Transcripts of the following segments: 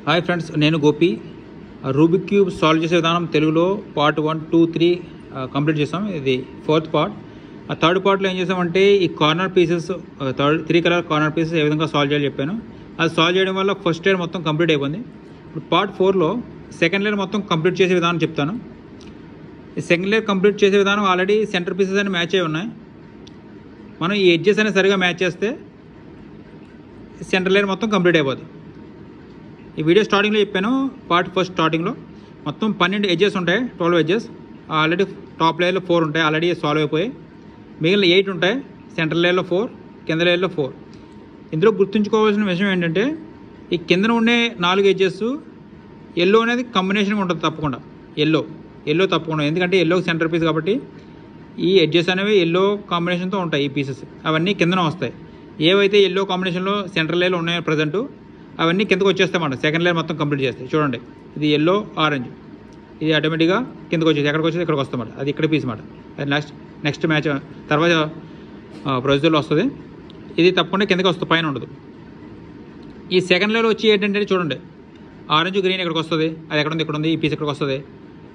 Hi friends, నేను Gopi. Rubik cube solve చేసే విధానం తెలుగులో పార్ట్ 1, 2, 3 కంప్లీట్ చేసాం. ఇది 4th పార్ట్. ఆ 3rd పార్ట్లో ఏం చేసామంటే ఈ corner pieces 3 colour corner pieces ఏ విధంగా సాల్వ్ చేయాలి చెప్పాను. అది సాల్వ్ చేయడం వల్ల ఫస్ట్ లేయర్ మొత్తం కంప్లీట్ అయిపోయింది. ఇప్పుడు పార్ట్ 4లో సెకండ్ లేయర్ మొత్తం కంప్లీట్ చేసే విధానం చెప్తాను. ఈ సెకండ్ లేయర్ కంప్లీట్ చేసే విధానం ఆల్రెడీ సెంటర్ పీసెస్ అని మ్యాచ్ అయి ఉన్నాయి. మనం ఈ ఎడ్జెస్ అనేది సరిగా మ్యాచ్ చేస్తే సెంటర్ లేయర్ మొత్తం కంప్లీట్ అయిపోతుంది. ఈ వీడియో స్టార్టింగ్లో చెప్పాను. పార్ట్ ఫస్ట్ స్టార్టింగ్లో మొత్తం 12 ఎడ్జెస్ ఉంటాయి, 12 ఎడ్జెస్. ఆల్రెడీ టాప్ లేయర్లో 4 ఉంటాయి, ఆల్రెడీ సాల్వ్ అయిపోయాయి. మిగిలిన 8 ఉంటాయి. సెంటర్ లేయర్లో 4, కింద లేయర్లో 4. ఇందులో గుర్తుంచుకోవాల్సిన విషయం ఏంటంటే ఈ కిందన ఉండే 4 ఎడ్జెస్ ఎల్లో అనేది కాంబినేషన్గా ఉంటుంది తప్పకుండా. ఎల్లో తప్పకుండా, ఎందుకంటే ఎల్లో సెంటర్ పీస్ కాబట్టి ఈ ఎడ్జెస్ అనేవి ఎల్లో కాంబినేషన్తో ఉంటాయి. ఈ పీసెస్ అవన్నీ కిందన వస్తాయి. ఏవైతే ఎల్లో కాంబినేషన్లో సెంటర్ లేయర్లో ఉన్నాయో ప్రజెంట్ అవన్నీ కిందకు వచ్చేస్తాయన్నమాట. సెకండ్ లేయర్ మొత్తం కంప్లీట్ చేస్తాయి. చూడండి, ఇది ఎల్లో ఆరెంజ్, ఇది ఆటోమేటిక్గా కిందకు వచ్చేది. ఎక్కడికి వచ్చేది ఇక్కడికి వస్తామాట. అది ఇక్కడ పీస్ మాట. అది నెక్స్ట్ మ్యాచ్ తర్వాత ప్రొసీజర్లో వస్తుంది. ఇది తప్పకుండా కిందకి వస్తుంది, పైన ఉండదు. ఈ సెకండ్ లేయర్ వచ్చి ఏంటంటే చూడండి, ఆరెంజ్ గ్రీన్ ఇక్కడికి వస్తుంది. అది ఎక్కడ ఉంది? ఇక్కడ ఉంది. ఈ పీస్ ఇక్కడికి వస్తుంది.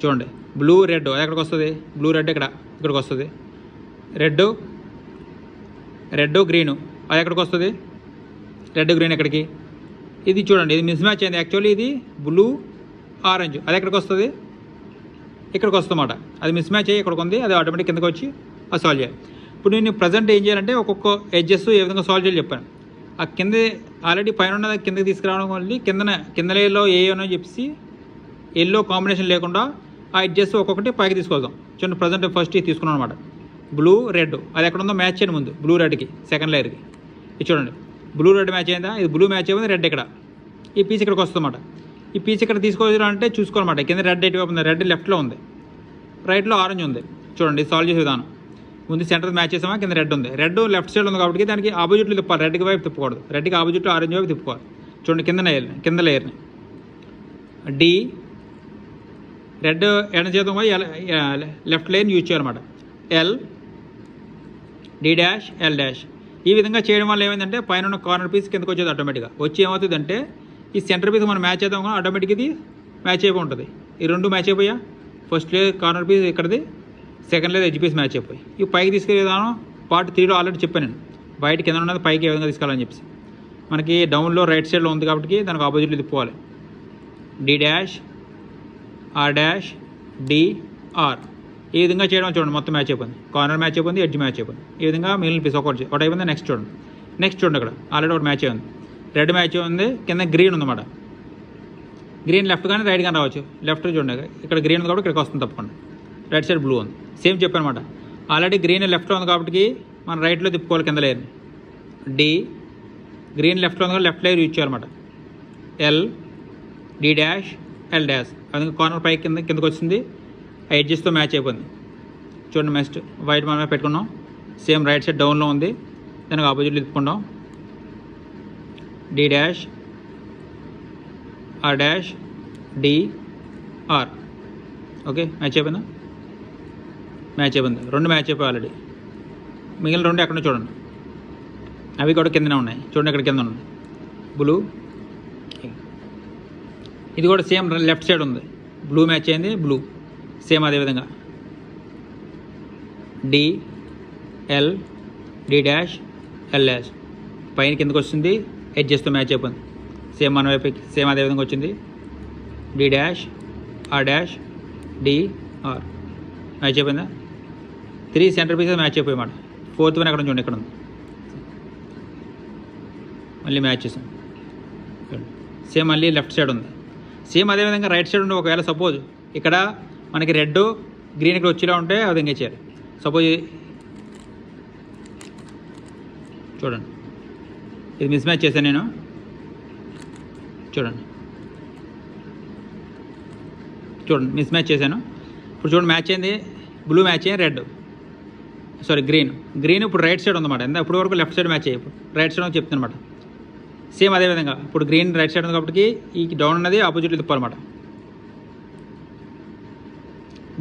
చూడండి, బ్లూ రెడ్ అది ఎక్కడికి వస్తుంది? బ్లూ రెడ్ ఇక్కడికి వస్తుంది. రెడ్ గ్రీను అది ఎక్కడికి వస్తుంది? రెడ్ గ్రీన్ ఎక్కడికి? ఇది చూడండి, ఇది మిస్ మ్యాచ్ అయింది. యాక్చువల్లీ ఇది బ్లూ ఆరెంజ్ అది ఎక్కడికి వస్తుంది? ఇక్కడికి వస్తుందన్నమాట. అది మిస్ మ్యాచ్ అయ్యి ఇక్కడికి ఉంది. అది ఆటోమేటిక్ కిందకి వచ్చి అది సాల్వ్ చేయాలి. ఇప్పుడు నేను ప్రజెంట్ ఏం చేయాలంటే ఒక్కొక్క ఎడ్జెస్ ఏ విధంగా సాల్వ్ చేయాలి చెప్పాను. ఆ కింద ఆల్రెడీ పైన ఉన్నది కిందకి తీసుకురావడం వల్ల కింద లేయర్లో ఏ అని చెప్పేసి ఎల్లో కాంబినేషన్ లేకుండా ఆ ఎడ్జెస్ ఒక్కొక్కటి పైకి తీసుకొద్దాం. చూడండి, ప్రజెంట్ ఫస్ట్ ఇది తీసుకున్నాం అనమాట. బ్లూ రెడ్ అది ఎక్కడ ఉందో మ్యాచ్ చేయండి ముందు. బ్లూ రెడ్కి సెకండ్ లేయర్కి ఇది చూడండి, బ్లూ రెడ్ మ్యాచ్ అయిందా? ఇది బ్లూ మ్యాచ్ అయింది, రెడ్ ఇక్కడ. ఈ పీస్ ఇక్కడికి వస్తుందన్నమాట. ఈ పీస్ ఇక్కడ తీసుకోవాలంటే చూసుకోవాలన్నమాట. కింద రెడ్ ఎటువైపు ఉంది? రెడ్ లెఫ్ట్లో ఉంది, రైట్లో ఆరెంజ్ ఉంది. చూడండి, సాల్వ్ చేసే విధానం. ముందు సెంటర్ మ్యాచ్ చేసామా, కింద రెడ్ ఉంది. రెడ్ లెఫ్ట్ సైడ్ ఉంది కాబట్టి దానికి ఆపోజిట్లో తిప్పాలి. రెడ్కి వైపు తిప్పకూడదు. రెడ్కి ఆపోజిట్లో ఆరెంజ్ వైపు తిప్పుకోవాలి. చూడండి, కింద లేయర్ని డి, రెడ్ ఎడ చేద్దాం పోయి లెఫ్ట్ లేయర్ని యూజ్ చేయాలన్నమాట. L, D dash, L dash. ఈ విధంగా చేయడం వల్ల ఏమైందంటే పైన ఉన్న కార్నర్ పీస్ కిందకి వచ్చేది ఆటోమేటిక్గా. వచ్చి ఏమవుతుందంటే ఈ సెంటర్ పీస్ మనం మ్యాచ్ చేద్దాం ఆటోమేటిక్ ఇది మ్యాచ్ అయిపోయి ఉంటుంది. ఈ రెండు మ్యాచ్ అయిపోయా. ఫస్ట్ లేయర్ కార్నర్ పీస్ ఇక్కడది, second layer edge piece match అయిపోయి. ఈ పైకి తీసుకెళ్ళే విధానం పార్ట్ 3లో ఆల్రెడీ చెప్పాను నేను. బయట కింద ఉన్నది పైకి ఏ విధంగా తీసుకెళ్ళాలని చెప్పేసి. మనకి డౌన్లో రైట్ సైడ్లో ఉంది కాబట్టి దానికి ఆపోజిట్లో తిప్పుకోవాలి. D dash, R dash, D, R. ఈ విధంగా చేయడం చూడండి, మొత్తం మ్యాచ్ అయిపోయింది. కార్నర్ మ్యాచ్ అయిపోయింది, ఎడ్జ్ మ్యాచ్ అయిపోయింది. ఈ విధంగా మిగిలిన పీస్ ఒకటి అయిపోయింది. నెక్స్ట్ చూడండి అక్కడ ఆల్రెడీ ఒకటి మ్యాచ్ అయింది. రెడ్ మ్యాచ్ ఉంది, కింద గ్రీన్ ఉందన్నమాట. గ్రీన్ లెఫ్ట్ కానీ రైట్ కానీ రావచ్చు. లెఫ్ట్ చూడండి, ఇక్కడ గ్రీన్ ఉంది కాబట్టి ఇక్కడికి వస్తుంది తప్పకుండా. రైట్ సైడ్ బ్లూ ఉంది. సేమ్ చెప్పాను అనమాట. ఆల్రెడీ గ్రీన్ లెఫ్ట్లో ఉంది కాబట్టి మనం రైట్లో తిప్పుకోవాలి కింద లేయర్ని. డి, గ్రీన్ లెఫ్ట్లో ఉంది కాబట్టి లెఫ్ట్ లేయర్ యూజ్ చేయాలన్నమాట. L, D dash, L dash. అది కార్నర్ పైకి కిందకి వచ్చింది. ఆ ఎడ్జెస్తో మ్యాచ్ అయిపోయింది. చూడండి, నెక్స్ట్ వైట్ మనమే పెట్టుకున్నాం. సేమ్ రైట్ సైడ్ డౌన్లో ఉంది, దానికి ఆపోజిట్లో తిప్పుకుంటాం. D dash, R dash, D, R. Okay, match అయిపోయిందా? మ్యాచ్ అయిపోయింది. రెండు మ్యాచ్ అయిపోయి ఆల్రెడీ. మిగిలిన రెండు ఎక్కడ చూడండి, అవి కూడా కిందనే ఉన్నాయి. చూడండి, ఇక్కడ కింద ఉంది బ్లూ. ఇది కూడా సేమ్ లెఫ్ట్ సైడ్ ఉంది. బ్లూ మ్యాచ్ అయింది, బ్లూ. సేమ్ అదేవిధంగా D, L, D dash, L dash. పైన కిందకి వస్తుంది, ఎడ్జెస్తో మ్యాచ్ అయిపోయింది. సేమ్ మన వైపుకి సేమ్ అదేవిధంగా వచ్చింది. D dash, R dash, D, R. Match అయిపోయిందా? 3 సెంటర్ పీసెస్ మ్యాచ్ అయిపోయి మాట. 4th వన్ ఎక్కడ చూడండి, ఇక్కడ ఉంది. మళ్ళీ మ్యాచ్ చేసాం. సేమ్ మళ్ళీ లెఫ్ట్ సైడ్ ఉంది. సేమ్ అదేవిధంగా రైట్ సైడ్ ఉండి ఒకవేళ సపోజ్ ఇక్కడ మనకి రెడ్ గ్రీన్ ఇక్కడ వచ్చేలా ఉంటే ఆ విధంగా చేయాలి. సపోజ్ చూడండి, ఇది మిస్ మ్యాచ్ చేశాను నేను. చూడండి మిస్ మ్యాచ్ చేశాను. ఇప్పుడు చూడండి, మ్యాచ్ అయింది. బ్లూ మ్యాచ్ అయ్యింది, గ్రీన్ ఇప్పుడు రైట్ సైడ్ ఉందన్నమాట. ఇప్పుడు వరకు లెఫ్ట్ సైడ్ మ్యాచ్ అయ్యి ఇప్పుడు రైట్ సైడ్ చెప్తాను అనమాట. సేమ్ అదేవిధంగా ఇప్పుడు గ్రీన్ రైట్ సైడ్ ఉంది కాబట్టి ఈ డౌన్ ఉన్నది ఆపోజిట్లో తిప్పాలన్నమాట.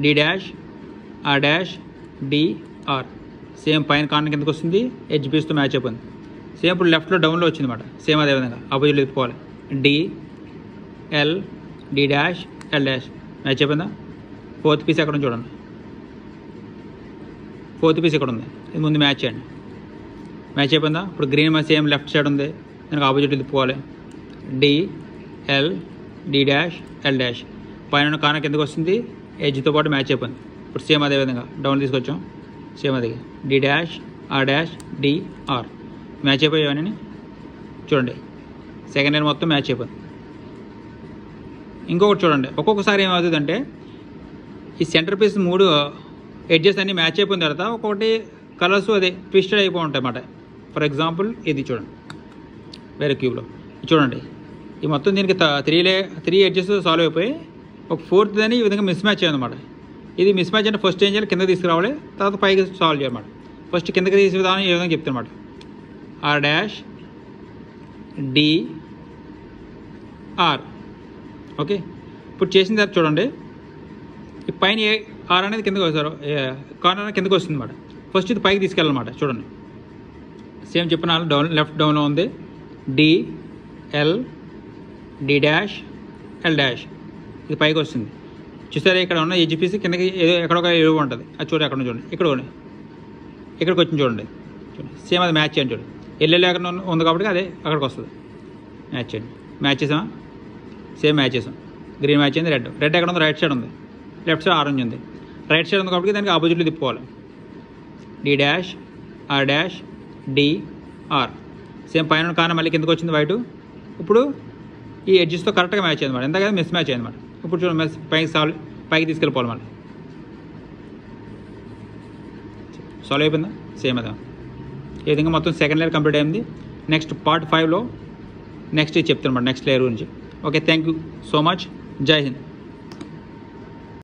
D dash, R dash, D, R. Same పైన కార్నర్ కిందకి వస్తుంది, ఎడ్జ్ పీస్తో మ్యాచ్ అయిపోయింది. సేమ్ ఇప్పుడు లెఫ్ట్లో డౌన్లో వచ్చింది అనమాట. సేమ్ అదేవిధంగా ఆపోజిట్లో తిప్పుకోవాలి. D, L D dash L dash match అయిపోయిందా? ఫోర్త్ పీస్ ఎక్కడ ఉంది చూడండి, ఫోర్త్ పీస్ ఇక్కడ ఉంది, ఇది ముందు మ్యాచ్ చేయండి. మ్యాచ్ అయిపోయిందా? ఇప్పుడు గ్రీన్ సేమ్ లెఫ్ట్ సైడ్ ఉంది, దానికి ఆపోజిట్ తిప్పుకోవాలి. D L D dash L dash పైన కాన కిందకి వస్తుంది, ఎడ్జ్తో పాటు మ్యాచ్ అయిపోయింది. ఇప్పుడు సేమ్ అదే విధంగా డౌన్ తీసుకొచ్చాం, సేమ్ అదే D dash R dash D R match అయిపోయావని చూడండి. సెకండ్ లైన్ మొత్తం మ్యాచ్ అయిపోయింది. ఇంకొకటి చూడండి, ఒక్కొక్కసారి ఏమవుతుందంటే ఈ సెంటర్ పీస్ 3 ఎడ్జెస్ అన్నీ మ్యాచ్ అయిపోయిన తర్వాత ఒక్కొక్కటి కలర్స్ అదే ట్విస్టెడ్ అయిపోయి ఉంటాయి అన్నమాట. ఫర్ ఎగ్జాంపుల్ ఇది చూడండి, వేరే క్యూబ్లో చూడండి, ఈ మొత్తం దీనికి 3 ఎడ్జెస్ సాల్వ్ అయిపోయి ఒక 4th అని ఈ విధంగా మిస్ మ్యాచ్ అయ్యిందన్నమాట. ఇది మిస్ మ్యాచ్ అంటే ఫస్ట్ ఏం చేయాలి, కింద తీసుకురావాలి, తర్వాత పైకి సాల్వ్ చేయాలన్నమాట. ఫస్ట్ కిందకి తీసే విధానం ఈ విధంగా చెప్తానమాట. R dash D R okay. ఇప్పుడు చేసిన తర్వాత చూడండి, ఈ పైన ఆర్ అనేది కిందకి వస్తారు, కార్నర్ అనేది కిందకి వస్తుంది అన్నమాట. ఫస్ట్ ఇది పైకి తీసుకెళ్ళాలన్నమాట. చూడండి సేమ్ చెప్పిన డౌన్ లెఫ్ట్ డౌన్లో ఉంది, D L D dash L dash ఇది పైకి వస్తుంది. చూసారా ఇక్కడ ఉన్న ఎడ్జ్ పీస్ కిందకి ఎక్కడొక ఎరువు ఉంటుంది, అది చూడండి అక్కడ చూడండి, ఇక్కడికి వచ్చింది చూడండి. సేమ్ అది మ్యాచ్ చేయండి చూడండి, ఎల్లెల్లి ఎక్కడ ఉంది కాబట్టి అదే అక్కడికి వస్తుంది. మ్యాచ్ చేయండి, మ్యాచ్ చేసామా? సేమ్ మ్యాచ్ చేసాం. గ్రీన్ మ్యాచ్ అయింది, రెడ్ ఎక్కడ ఉంది, రైట్ సైడ్ ఉంది, లెఫ్ట్ సైడ్ ఆరెంజ్ ఉంది. రైట్ సైడ్ ఉంది కాబట్టి దానికి ఆపోజిట్లో తిప్పుకోవాలి. D dash R dash D R same పైన కాన మళ్ళీ కిందకి వచ్చింది వైట్. ఇప్పుడు ఈ ఎడ్జెస్తో కరెక్ట్గా మ్యాచ్ అయింది అనమాట, ఎంతగా మిస్ మ్యాచ్ అయింది అనమాట. ఇప్పుడు చూడండి పైకి తీసుకెళ్ళిపోవాలి, మళ్ళీ సాల్వ్ అయిపోయిందా? సేమ్ అదా. ఈ విధంగా మొత్తం సెకండ్ లేయర్ కంప్లీట్ అయింది. నెక్స్ట్ పార్ట్ 5లో నెక్స్ట్ చెప్తాను అనమాట, నెక్స్ట్ లేయర్ గురించి. Okay, thank you so much. జై హింద్.